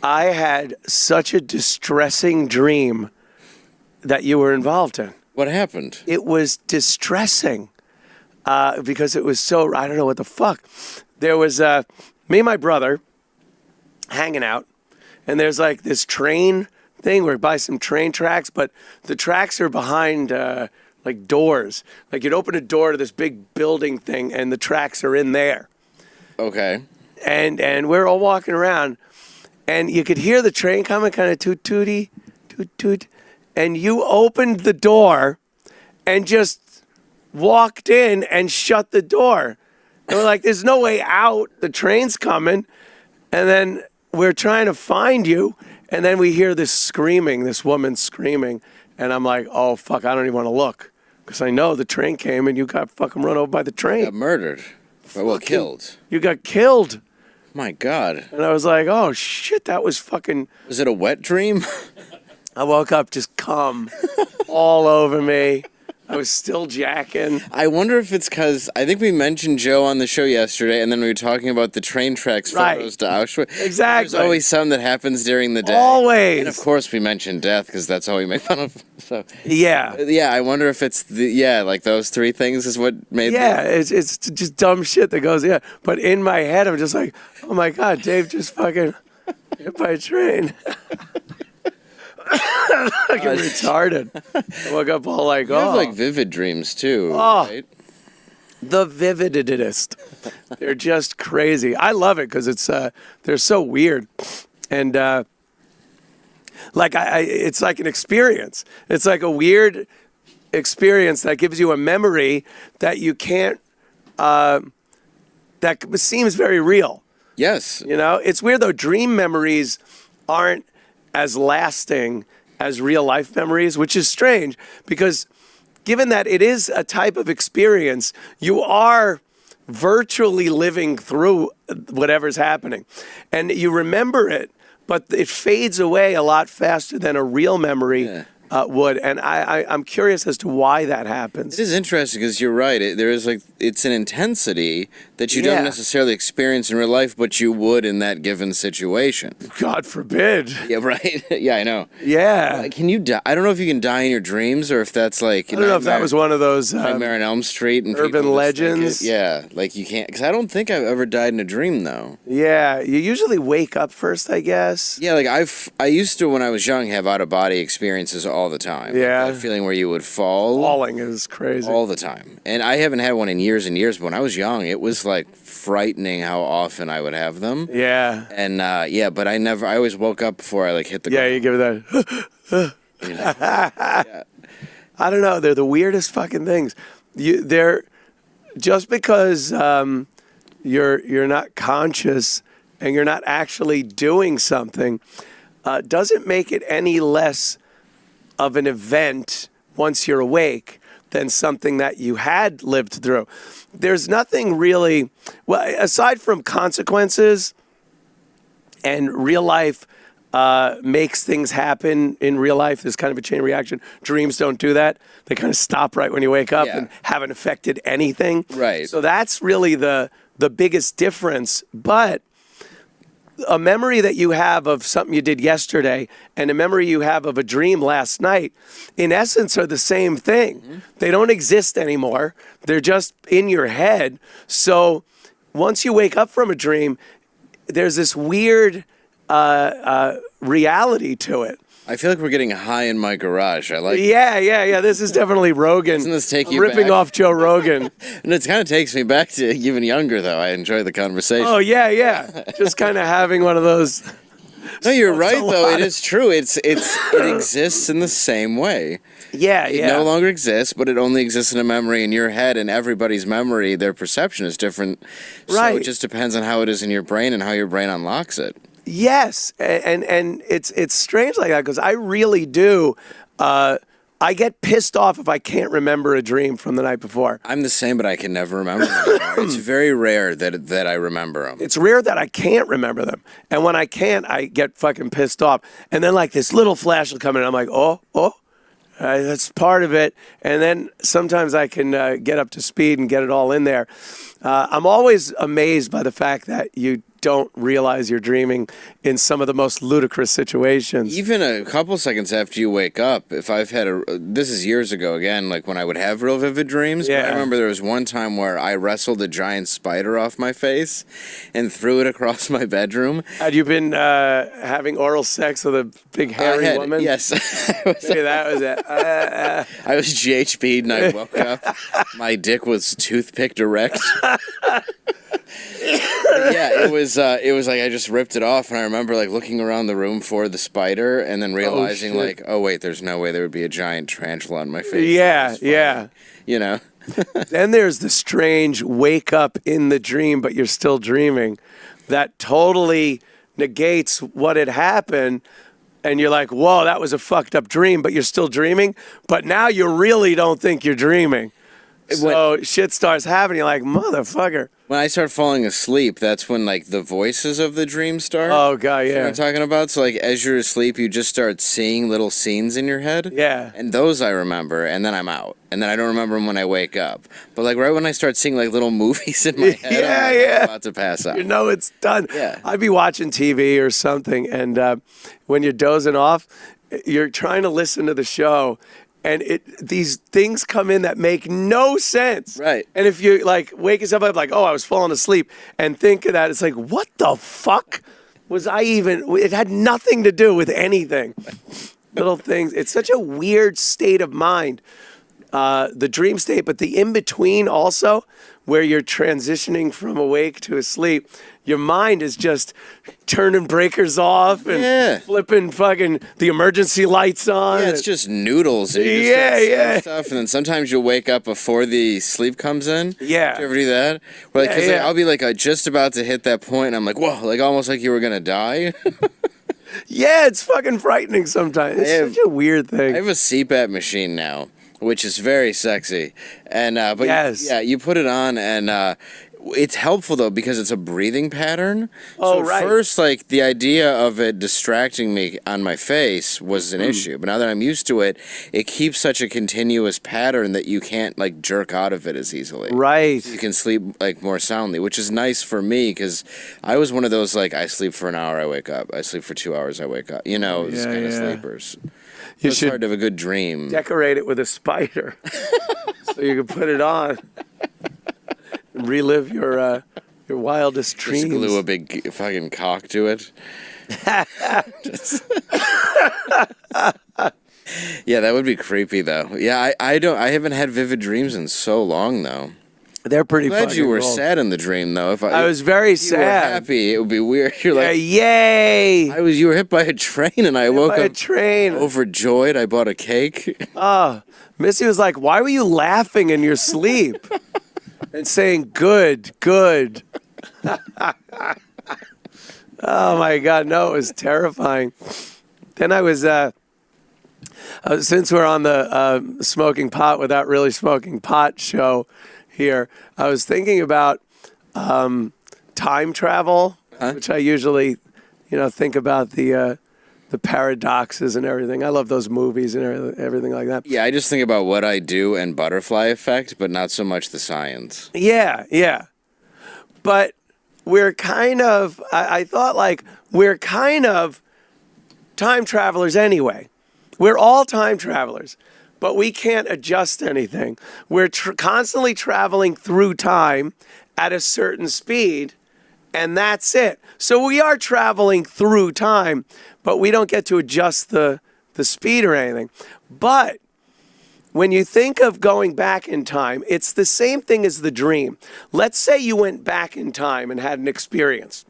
I had such a distressing dream that you were involved in. What happened? It was distressing because it was so, I don't know what the fuck. There was me and my brother hanging out, and there's like this train thing. We're by some train tracks, but the tracks are behind like doors. Like you'd open a door to this big building thing, and the tracks are in there. Okay. And we're all walking around, and you could hear the train coming, kind of toot tooty, toot toot. And you opened the door and just walked in and shut the door. And we're like, there's no way out. The train's coming. And then we're trying to find you. And then we hear this screaming, this woman screaming. And I'm like, oh, fuck, I don't even want to look. Because I know the train came and you got fucking run over by the train. Got murdered. Well, killed. You got killed. My God. And I was like, oh, shit, that was fucking... Was it a wet dream? I woke up, just cum all over me. I was still jacking. I wonder if it's because I think we mentioned Joe on the show yesterday, and then we were talking about the train tracks photos to Auschwitz. Exactly. There's always something that happens during the day. Always. And of course, we mentioned death because that's all we make fun of. So yeah. Yeah, I wonder if it's like those three things is what made. Yeah, it's just dumb shit that goes. Yeah, but in my head, I'm just like, oh my God, Dave just fucking hit by a train. Fucking retarded. I woke up all like, You have like vivid dreams too, right? The vividest. They're just crazy. I love it because they're so weird, and like it's like an experience. It's like a weird experience that gives you a memory that you can't. That seems very real. Yes. You know, it's weird though. Dream memories aren't as lasting as real life memories, which is strange because given that it is a type of experience, you are virtually living through whatever's happening. And you remember it, but it fades away a lot faster than a real memory would. And I'm curious as to why that happens. It is interesting because you're right. There is it's an intensity that you don't necessarily experience in real life, but you would in that given situation. God forbid. Yeah, right. Yeah, I know. Yeah. Can you die? I don't know if you can die in your dreams or if that's like. I don't know if that was one of those Nightmare on Elm Street and urban legends. Yeah, like you can't. Because I don't think I've ever died in a dream though. Yeah, you usually wake up first, I guess. Yeah, like I used to when I was young have out of body experiences all the time. Yeah. Like that feeling where you would fall. Falling is crazy. All the time. And I haven't had one in years and years, but when I was young, it was like frightening how often I would have them. Yeah. And but I always woke up before I like hit the ground. Yeah, you give it that. Yeah. I don't know. They're the weirdest fucking things. They're just because you're not conscious and you're not actually doing something doesn't make it any less of an event once you're awake than something that you had lived through. There's nothing really, well, aside from consequences and real life makes things happen in real life. There's kind of a chain reaction. Dreams don't do that. They kind of stop right when you wake up and haven't affected anything. Right. So that's really the biggest difference. But a memory that you have of something you did yesterday and a memory you have of a dream last night, in essence, are the same thing. Mm-hmm. They don't exist anymore. They're just in your head. So once you wake up from a dream, there's this weird reality to it. I feel like we're getting high in my garage. I like it. Yeah. This is definitely Rogan. Doesn't this take you ripping back? Off Joe Rogan. And it kind of takes me back to even younger, though. I enjoy the conversation. Oh, yeah. Just kind of having one of those. No, you're right, though. It is true. It exists in the same way. Yeah. It no longer exists, but it only exists in a memory in your head, and everybody's memory, their perception is different. Right. So it just depends on how it is in your brain and how your brain unlocks it. Yes, and it's strange like that because I really do. I get pissed off if I can't remember a dream from the night before. I'm the same, but I can never remember them. It's very rare that I remember them. It's rare that I can't remember them, and when I can't, I get fucking pissed off. And then like this little flash will come in, and I'm like, oh. That's part of it. And then sometimes I can get up to speed and get it all in there. I'm always amazed by the fact that you don't realize you're dreaming in some of the most ludicrous situations. Even a couple seconds after you wake up, if I've had this is years ago again, like when I would have real vivid dreams, but I remember there was one time where I wrestled a giant spider off my face and threw it across my bedroom. Had you been having oral sex with a big hairy woman? Yes. Maybe that was it. I was GHB'd and I woke up. My dick was toothpicked erect. Yeah, it was like I just ripped it off, and I remember like looking around the room for the spider, and then realizing oh wait, there's no way there would be a giant tarantula on my face. Yeah. You know. Then there's the strange wake up in the dream, but you're still dreaming. That totally negates what had happened. And you're like, whoa, that was a fucked up dream, but you're still dreaming. But now you really don't think you're dreaming. So shit starts happening. You're like, motherfucker. When I start falling asleep, that's when like the voices of the dream start. Oh god, yeah. You know what I'm talking about? So like as you're asleep, you just start seeing little scenes in your head. Yeah. And those I remember, and then I'm out. And then I don't remember them when I wake up. But like right when I start seeing like little movies in my head, I'm about to pass out. You know it's done. Yeah. I'd be watching TV or something, and when you're dozing off, you're trying to listen to the show. And these things come in that make no sense. Right. And if you like wake yourself up like, oh, I was falling asleep, and think of that, it's like, what the fuck was I even? It had nothing to do with anything. Little things. It's such a weird state of mind, the dream state, but the in between also, where you're transitioning from awake to asleep. Your mind is just turning breakers off and flipping fucking the emergency lights on. Yeah, it's just noodles. And you just stuff, and then sometimes you'll wake up before the sleep comes in. Yeah. Do you ever do that? Where, like, 'cause like, I'll be like just about to hit that point, and I'm like, whoa, like almost like you were gonna die. Yeah, it's fucking frightening sometimes. It's such a weird thing. I have a CPAP machine now, which is very sexy, and but you put it on and. It's helpful though because it's a breathing pattern. Oh, so right. First, like the idea of it distracting me on my face was an issue, but now that I'm used to it, it keeps such a continuous pattern that you can't like jerk out of it as easily. Right. You can sleep like more soundly, which is nice for me because I was one of those like I sleep for an hour, I wake up. I sleep for 2 hours, I wake up. You know, those kind of sleepers. You should hard to have a good dream. Decorate it with a spider so you can put it on. Relive your wildest dreams. Just glue a big fucking cock to it. Yeah, that would be creepy though. Yeah, I haven't had vivid dreams in so long though. They're pretty. I'm glad you were sad in the dream though. I was very sad. You were happy. It would be weird. You're like, yay! You were hit by a train, and I woke up train. Overjoyed. I bought a cake. Missy was like, "Why were you laughing in your sleep?" And saying, good. Oh my God, no, it was terrifying. Then I was, since we're on the smoking pot without really smoking pot show here, I was thinking about time travel, which I usually, think about the paradoxes and everything. I love those movies and everything like that. Yeah, I just think about what I do and butterfly effect, but not so much the science. Yeah. But we're kind of, I thought like, we're kind of time travelers anyway. We're all time travelers, but we can't adjust anything. We're constantly traveling through time at a certain speed, and that's it. So we are traveling through time, but we don't get to adjust the speed or anything. But when you think of going back in time, it's the same thing as the dream. Let's say you went back in time and had an experience.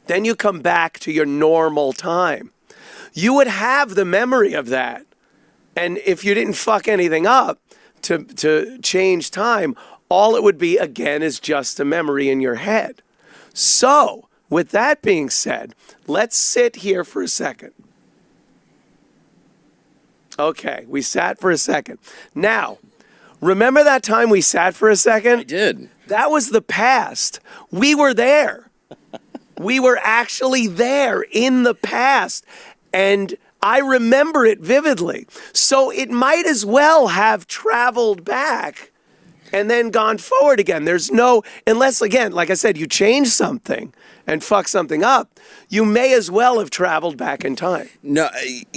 Then you come back to your normal time. You would have the memory of that. And if you didn't fuck anything up to change time, all it would be, again, is just a memory in your head. So, with that being said, let's sit here for a second. Okay, we sat for a second. Now, remember that time we sat for a second? I did. That was the past. We were there. We were actually there in the past. And I remember it vividly. So it might as well have traveled back and then gone forward again. There's no, unless, again, like I said, you change something and fuck something up, you may as well have traveled back in time. No,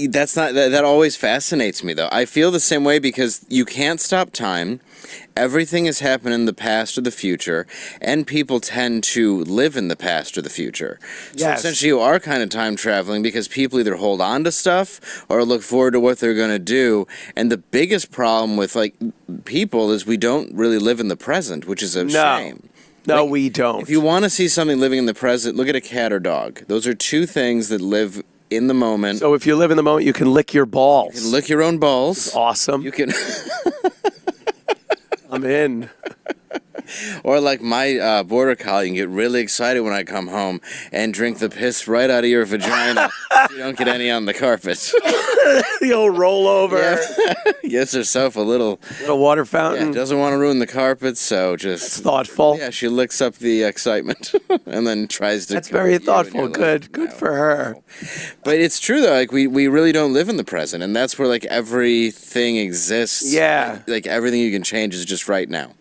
that's not. That always fascinates me, though. I feel the same way because you can't stop time. Everything has happened in the past or the future, and people tend to live in the past or the future. So Yes. essentially, you are kind of time traveling because people either hold on to stuff or look forward to what they're going to do. And the biggest problem with like people is we don't really live in the present, which is a shame. No, Like, we don't. If you want to see something living in the present, look at a cat or dog. Those are two things that live in the moment. So if you live in the moment, you can lick your balls. You can lick your own balls. Awesome. You can, I'm in. or like my border collie, you can get really excited when I come home and drink the piss right out of your vagina. So you don't get any on the carpet. The old rollover. Yeah. Gives herself a little water fountain. Yeah, doesn't want to ruin the carpet, so just It's thoughtful. Yeah, she licks up the excitement and then tries to. That's very cover you, and thoughtful. you're Good. like, Good no, for her. no. But it's true though. Like we really don't live in the present, and that's where like everything exists. Yeah. Like everything you can change is just right now.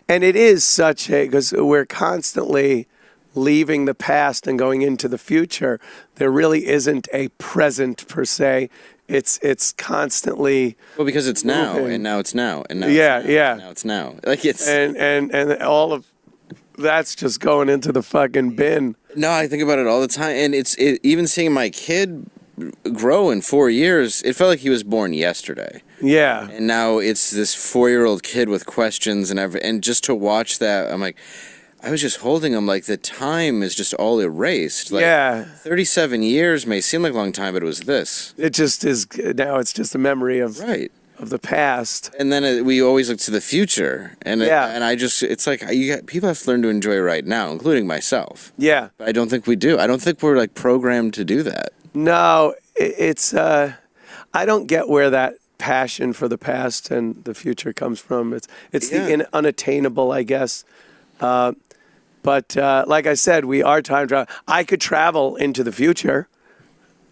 And it is such a, because we're constantly leaving the past and going into the future. There really isn't a present per se. It's constantly Well, because it's now, moving. and now it's now, and now Yeah, it's now, yeah. and now it's now. Like it's and all of that's just going into the fucking bin. no, I think about it all the time, and even seeing my kid grow in 4 years, it felt like he was born yesterday. Yeah. And now it's this 4-year-old kid with questions and just to watch that, I'm like, I was just holding him like the time is just all erased. Like, Yeah. 37 years may seem like a long time, but it was this. It just is now. It's just a memory of Right. of the past. And then we always look to the future, and Yeah. and I just it's like people have to learn to enjoy right now, including myself. Yeah. But I don't think we do. I don't think we're like programmed to do that. No, it's I don't get where that passion for the past and the future comes from. It's the unattainable, I guess. But like I said, we are time travel. I could travel into the future.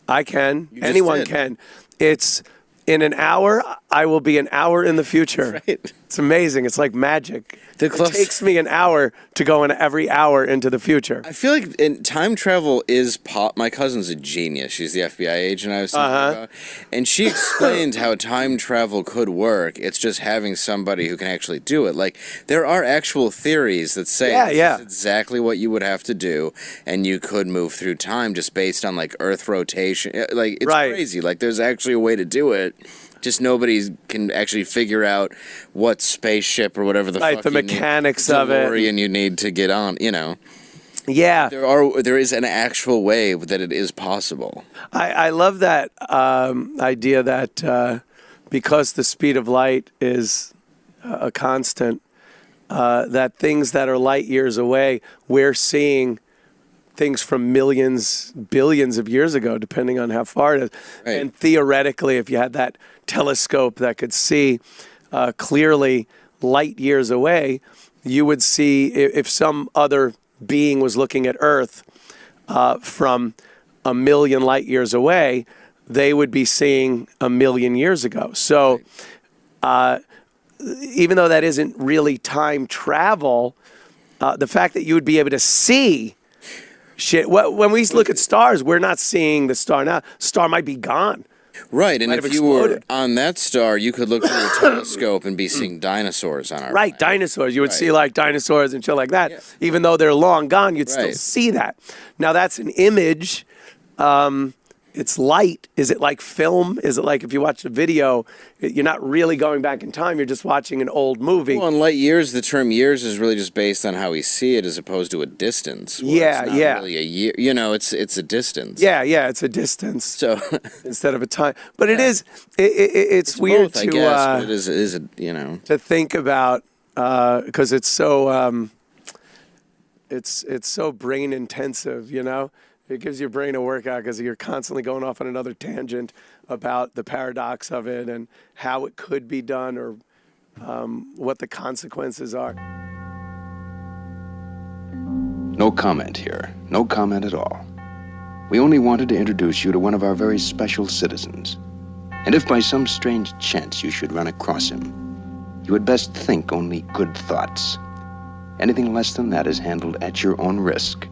I can. You just Anyone did. can. It's in an hour. I will be an hour in the future. Right. It's amazing. It's like magic. The It takes me an hour to go in every hour into the future. I feel like time travel is my cousin's a genius. She's the FBI agent I was talking about. And she explained how time travel could work. It's just having somebody who can actually do it. Like, there are actual theories that say this is exactly what you would have to do, and you could move through time just based on, like, Earth rotation. Like, it's crazy. Like, there's actually a way to do it. Just nobody can actually figure out what spaceship or whatever the fuck the mechanics of it. DeLorean you need to get on, you know. Yeah. There is an actual way that it is possible. I love that idea that because the speed of light is a constant, that things that are light years away, we're seeing things from millions, billions of years ago, depending on how far it is. Right. And theoretically, if you had that telescope that could see clearly light years away, you would see if some other being was looking at Earth from a million light years away, they would be seeing a million years ago. So even though that isn't really time travel, the fact that you would be able to see shit. When we look at stars, we're not seeing the star now. Star might be gone. Right, and Might if have you were exploded. on that star, you could look through a telescope and be seeing dinosaurs on our Right, planet. dinosaurs. You would Right. see like dinosaurs and shit like that. Yeah. Even though they're long gone, you'd still Right. see that. Now that's an image. It's light. Is it like film? Is it like if you watch a video, you're not really going back in time. You're just watching an old movie. Well, in light years, the term years is really just based on how we see it as opposed to a distance. where Yeah, it's not yeah. really a year. You know, it's a distance. Yeah, it's a distance So instead of a time. But it is. It's weird both, to I guess, but it is a, you know. to think about because it's so it's so brain intensive, you know. It gives your brain a workout because you're constantly going off on another tangent about the paradox of it and how it could be done or what the consequences are. No comment here. No comment at all. We only wanted to introduce you to one of our very special citizens. And if by some strange chance you should run across him, you had best think only good thoughts. Anything less than that is handled at your own risk.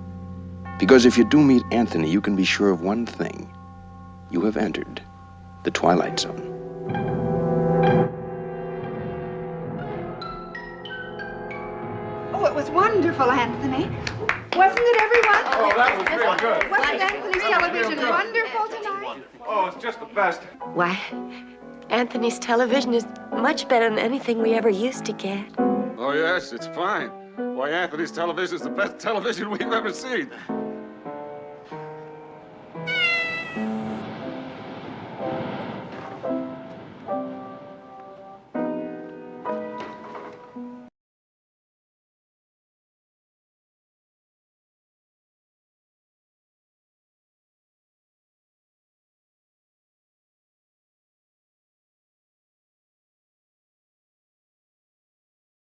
Because if you do meet Anthony, you can be sure of one thing. You have entered the Twilight Zone. Oh, it was wonderful, Anthony. Wasn't it, everyone? Oh, that was real good. Wasn't Anthony's television wonderful tonight? Oh, it's just the best. Why, Anthony's television is much better than anything we ever used to get. Oh, yes, it's fine. Why, Anthony's television is the best television we've ever seen.